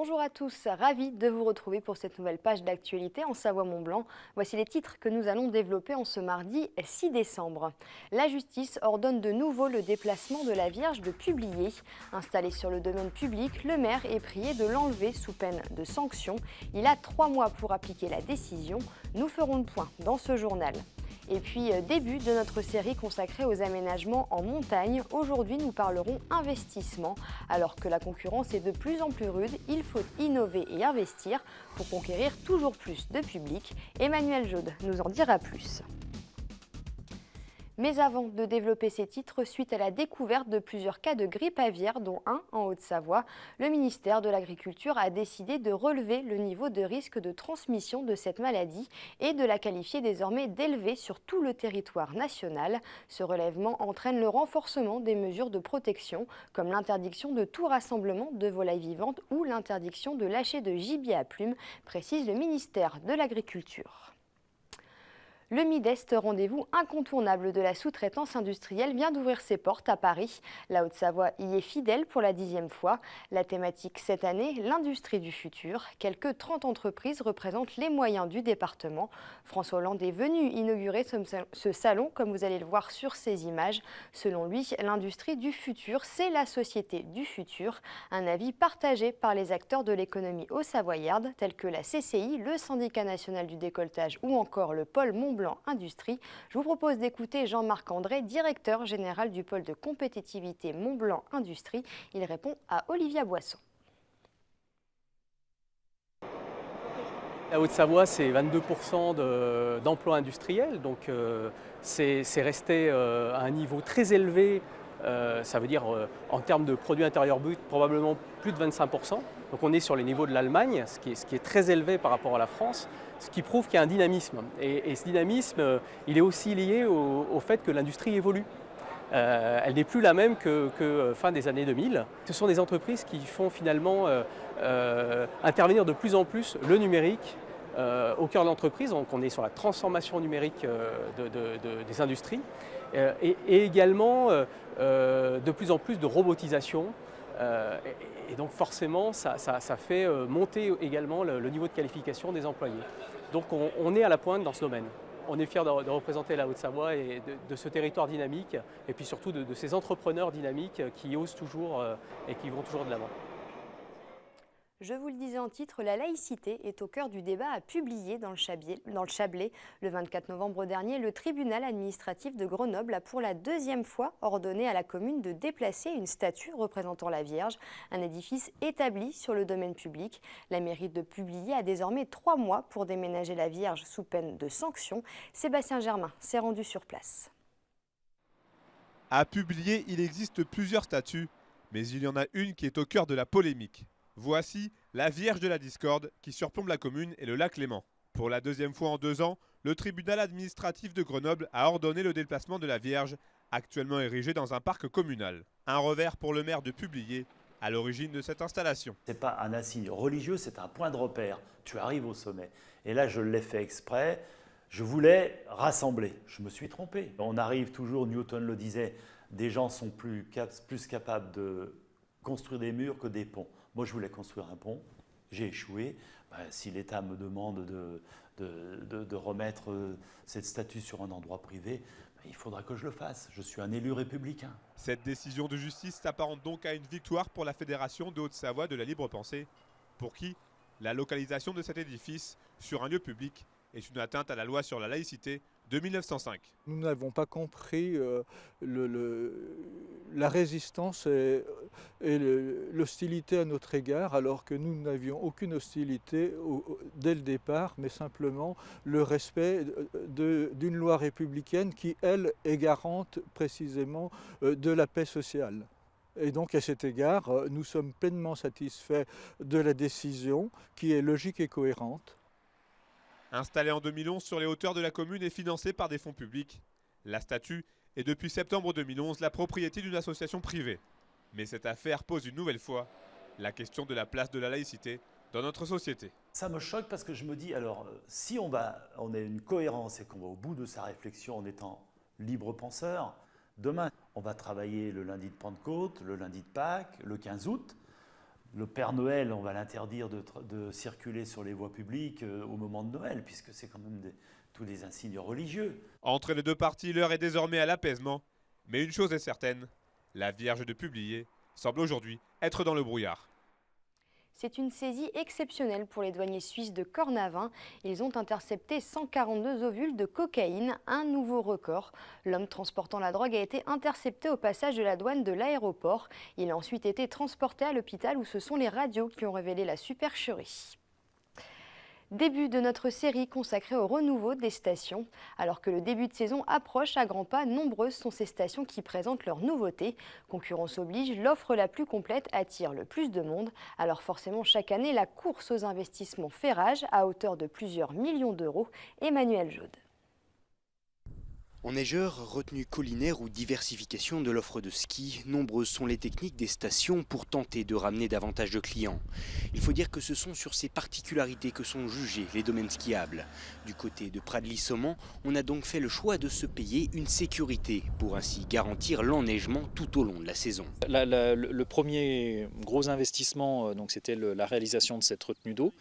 Bonjour à tous, ravi de vous retrouver pour cette nouvelle page d'actualité en Savoie-Mont-Blanc. Voici les titres que nous allons développer en ce mardi 6 décembre. La justice ordonne de nouveau le déplacement de la Vierge de Publier. Installé sur le domaine public, le maire est prié de l'enlever sous peine de sanction. Il a 3 mois pour appliquer la décision. Nous ferons le point dans ce journal. Et puis, début de notre série consacrée aux aménagements en montagne. Aujourd'hui, nous parlerons investissement. Alors que la concurrence est de plus en plus rude, il faut innover et investir pour conquérir toujours plus de public. Emmanuel Jaude nous en dira plus. Mais avant de développer ces titres, suite à la découverte de plusieurs cas de grippe aviaire, dont un en Haute-Savoie, le ministère de l'Agriculture a décidé de relever le niveau de risque de transmission de cette maladie et de la qualifier désormais d'élevée sur tout le territoire national. Ce relèvement entraîne le renforcement des mesures de protection, comme l'interdiction de tout rassemblement de volailles vivantes ou l'interdiction de lâcher de gibier à plumes, précise le ministère de l'Agriculture. Le Midest, rendez-vous incontournable de la sous-traitance industrielle, vient d'ouvrir ses portes à Paris. La Haute-Savoie y est fidèle pour la 10e fois. La thématique cette année, l'industrie du futur. Quelques 30 entreprises représentent les moyens du département. François Hollande est venu inaugurer ce salon, comme vous allez le voir sur ces images. Selon lui, l'industrie du futur, c'est la société du futur. Un avis partagé par les acteurs de l'économie haut-savoyarde, tels que la CCI, le Syndicat national du décolletage ou encore le pôle Mont-Blanc Industrie. Je vous propose d'écouter Jean-Marc André, directeur général du pôle de compétitivité Mont-Blanc Industrie. Il répond à Olivia Boisson. La Haute-Savoie, c'est 22% d'emplois industriels, donc c'est resté à un niveau très élevé. Ça veut dire en termes de produit intérieur brut, probablement plus de 25%. Donc on est sur les niveaux de l'Allemagne, ce qui est très élevé par rapport à la France, ce qui prouve qu'il y a un dynamisme. Et ce dynamisme, il est aussi lié au fait que l'industrie évolue. Elle n'est plus la même que fin des années 2000. Ce sont des entreprises qui font finalement intervenir de plus en plus le numérique au cœur de l'entreprise. Donc on est sur la transformation numérique des industries et également de plus en plus de robotisation. Et donc forcément, ça fait monter également le niveau de qualification des employés. Donc on est à la pointe dans ce domaine. On est fiers de représenter la Haute-Savoie et de ce territoire dynamique, et puis surtout de ces entrepreneurs dynamiques qui osent toujours et qui vont toujours de l'avant. Je vous le disais en titre, la laïcité est au cœur du débat à Publier dans le Chablais. Le 24 novembre dernier, le tribunal administratif de Grenoble a pour la 2e fois ordonné à la commune de déplacer une statue représentant la Vierge, un édifice établi sur le domaine public. La mairie de Publier a désormais 3 mois pour déménager la Vierge sous peine de sanction. Sébastien Germain s'est rendu sur place. À Publier, il existe plusieurs statues, mais il y en a une qui est au cœur de la polémique. Voici la Vierge de la Discorde qui surplombe la commune et le lac Léman. Pour la 2e fois en 2 ans, le tribunal administratif de Grenoble a ordonné le déplacement de la Vierge, actuellement érigée dans un parc communal. Un revers pour le maire de Publier, à l'origine de cette installation. Ce n'est pas un insigne religieux, c'est un point de repère. Tu arrives au sommet. Et là, je l'ai fait exprès. Je voulais rassembler. Je me suis trompé. On arrive toujours, Newton le disait, des gens sont plus capables de construire des murs que des ponts. Moi, je voulais construire un pont, j'ai échoué. Si l'État me demande de remettre cette statue sur un endroit privé, il faudra que je le fasse. Je suis un élu républicain. Cette décision de justice s'apparente donc à une victoire pour la Fédération de Haute-Savoie de la libre pensée, pour qui la localisation de cet édifice sur un lieu public est une atteinte à la loi sur la laïcité de 1905. Nous n'avons pas compris la résistance et l'hostilité à notre égard, alors que nous n'avions aucune hostilité dès le départ, mais simplement le respect d'une loi républicaine qui, elle, est garante précisément de la paix sociale. Et donc à cet égard, nous sommes pleinement satisfaits de la décision qui est logique et cohérente. Installée en 2011 sur les hauteurs de la commune et financée par des fonds publics, la statue est depuis septembre 2011 la propriété d'une association privée. Mais cette affaire pose une nouvelle fois la question de la place de la laïcité dans notre société. Ça me choque parce que je me dis, alors si on a une cohérence et qu'on va au bout de sa réflexion en étant libre penseur, demain on va travailler le lundi de Pentecôte, le lundi de Pâques, le 15 août. Le Père Noël, on va l'interdire de circuler sur les voies publiques au moment de Noël, puisque c'est quand même tous des insignes religieux. Entre les deux parties, l'heure est désormais à l'apaisement. Mais une chose est certaine, la Vierge de Publier semble aujourd'hui être dans le brouillard. C'est une saisie exceptionnelle pour les douaniers suisses de Cornavin. Ils ont intercepté 142 ovules de cocaïne, un nouveau record. L'homme transportant la drogue a été intercepté au passage de la douane de l'aéroport. Il a ensuite été transporté à l'hôpital où ce sont les radios qui ont révélé la supercherie. Début de notre série consacrée au renouveau des stations. Alors que le début de saison approche à grands pas, nombreuses sont ces stations qui présentent leurs nouveautés. Concurrence oblige, l'offre la plus complète attire le plus de monde. Alors forcément, chaque année, la course aux investissements fait rage à hauteur de plusieurs millions d'euros. Emmanuel Jaude. Enneigeurs, retenues collinaires ou diversification de l'offre de ski, nombreuses sont les techniques des stations pour tenter de ramener davantage de clients. Il faut dire que ce sont sur ces particularités que sont jugés les domaines skiables. Du côté de Pradly-Saumon, on a donc fait le choix de se payer une sécurité pour ainsi garantir l'enneigement tout au long de la saison. Le premier gros investissement, c'était la réalisation de cette retenue d'eau.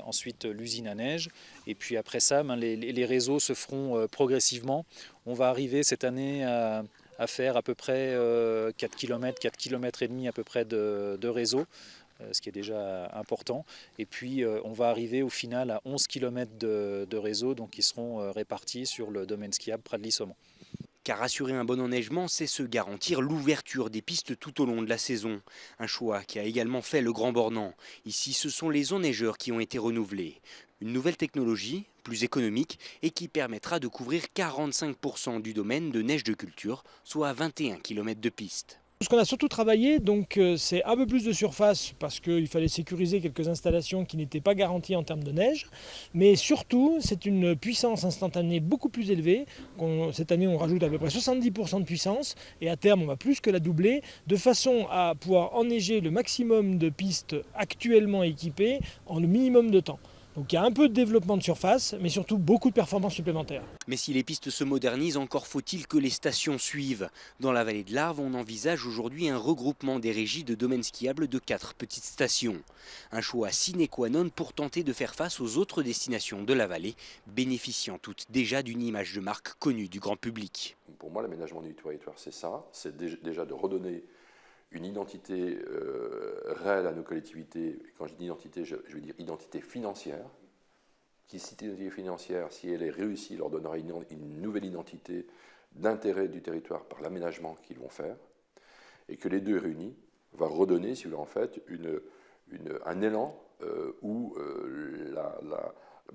Ensuite l'usine à neige, et puis après ça les réseaux se feront progressivement. On va arriver cette année à faire à peu près 4 km et demi à peu près de réseau, ce qui est déjà important. Et puis on va arriver au final à 11 km de réseau, donc qui seront répartis sur le domaine skiable Pradly-Saumon. Car assurer un bon enneigement, c'est se garantir l'ouverture des pistes tout au long de la saison. Un choix qui a également fait le Grand Bornand. Ici, ce sont les enneigeurs qui ont été renouvelés. Une nouvelle technologie, plus économique, et qui permettra de couvrir 45% du domaine de neige de culture, soit 21 km de piste. Ce qu'on a surtout travaillé, c'est un peu plus de surface parce qu'il fallait sécuriser quelques installations qui n'étaient pas garanties en termes de neige. Mais surtout, c'est une puissance instantanée beaucoup plus élevée. Cette année, on rajoute à peu près 70% de puissance et à terme, on va plus que la doubler, de façon à pouvoir enneiger le maximum de pistes actuellement équipées en le minimum de temps. Donc il y a un peu de développement de surface, mais surtout beaucoup de performances supplémentaires. Mais si les pistes se modernisent, encore faut-il que les stations suivent. Dans la vallée de l'Arve, on envisage aujourd'hui un regroupement des régies de domaines skiables de 4 petites stations. Un choix sine qua non pour tenter de faire face aux autres destinations de la vallée, bénéficiant toutes déjà d'une image de marque connue du grand public. Pour moi, l'aménagement du territoire, c'est ça, c'est déjà de redonner une identité réelle à nos collectivités. Quand je dis identité, je veux dire identité financière. Cette identité financière, si elle est réussie, leur donnera une nouvelle identité d'intérêt du territoire par l'aménagement qu'ils vont faire. Et que les deux réunis va redonner, si vous voulez, en fait, un élan où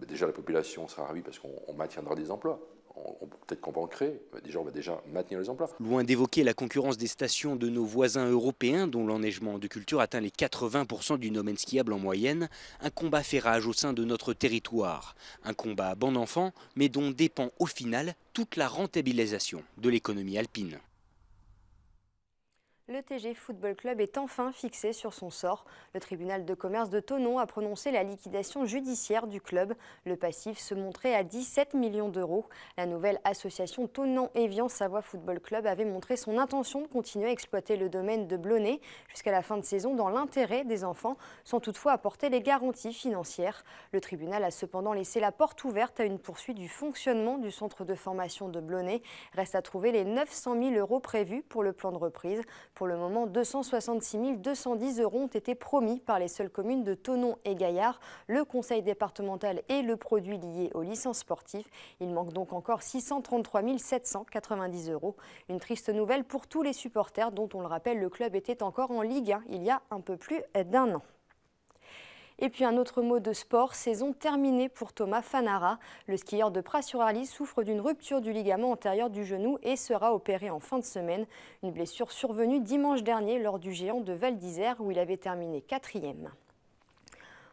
déjà la population sera ravie parce qu'on maintiendra des emplois. Peut-être qu'on va en créer, déjà on va déjà maintenir les emplois. Loin d'évoquer la concurrence des stations de nos voisins européens, dont l'enneigement de culture atteint les 80% du domaine skiable en moyenne, un combat fait rage au sein de notre territoire. Un combat bon enfant, mais dont dépend au final toute la rentabilisation de l'économie alpine. Le TG Football Club est enfin fixé sur son sort. Le tribunal de commerce de Thonon a prononcé la liquidation judiciaire du club. Le passif se montrait à 17 millions d'euros. La nouvelle association Thonon-Évian-Savoie Football Club avait montré son intention de continuer à exploiter le domaine de Blonay jusqu'à la fin de saison dans l'intérêt des enfants, sans toutefois apporter les garanties financières. Le tribunal a cependant laissé la porte ouverte à une poursuite du fonctionnement du centre de formation de Blonay. Reste à trouver les 900 000 euros prévus pour le plan de reprise. Pour le moment, 266 210 euros ont été promis par les seules communes de Thonon et Gaillard, le conseil départemental et le produit lié aux licences sportives. Il manque donc encore 633 790 euros. Une triste nouvelle pour tous les supporters dont, on le rappelle, le club était encore en Ligue 1 il y a un peu plus d'un an. Et puis un autre mot de sport, saison terminée pour Thomas Fanara. Le skieur de Pras-sur-Arly souffre d'une rupture du ligament antérieur du genou et sera opéré en fin de semaine. Une blessure survenue dimanche dernier lors du géant de Val d'Isère où il avait terminé 4e.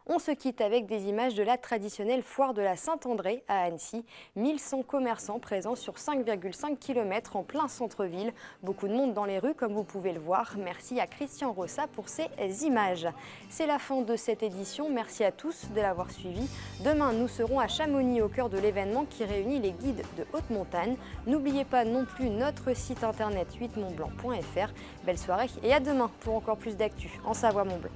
On se quitte avec des images de la traditionnelle foire de la Saint-André à Annecy. 1100 commerçants présents sur 5,5 km en plein centre-ville. Beaucoup de monde dans les rues comme vous pouvez le voir. Merci à Christian Rossa pour ces images. C'est la fin de cette édition. Merci à tous de l'avoir suivi. Demain, nous serons à Chamonix au cœur de l'événement qui réunit les guides de haute montagne. N'oubliez pas non plus notre site internet 8montblanc.fr. Belle soirée et à demain pour encore plus d'actu en Savoie-Mont-Blanc.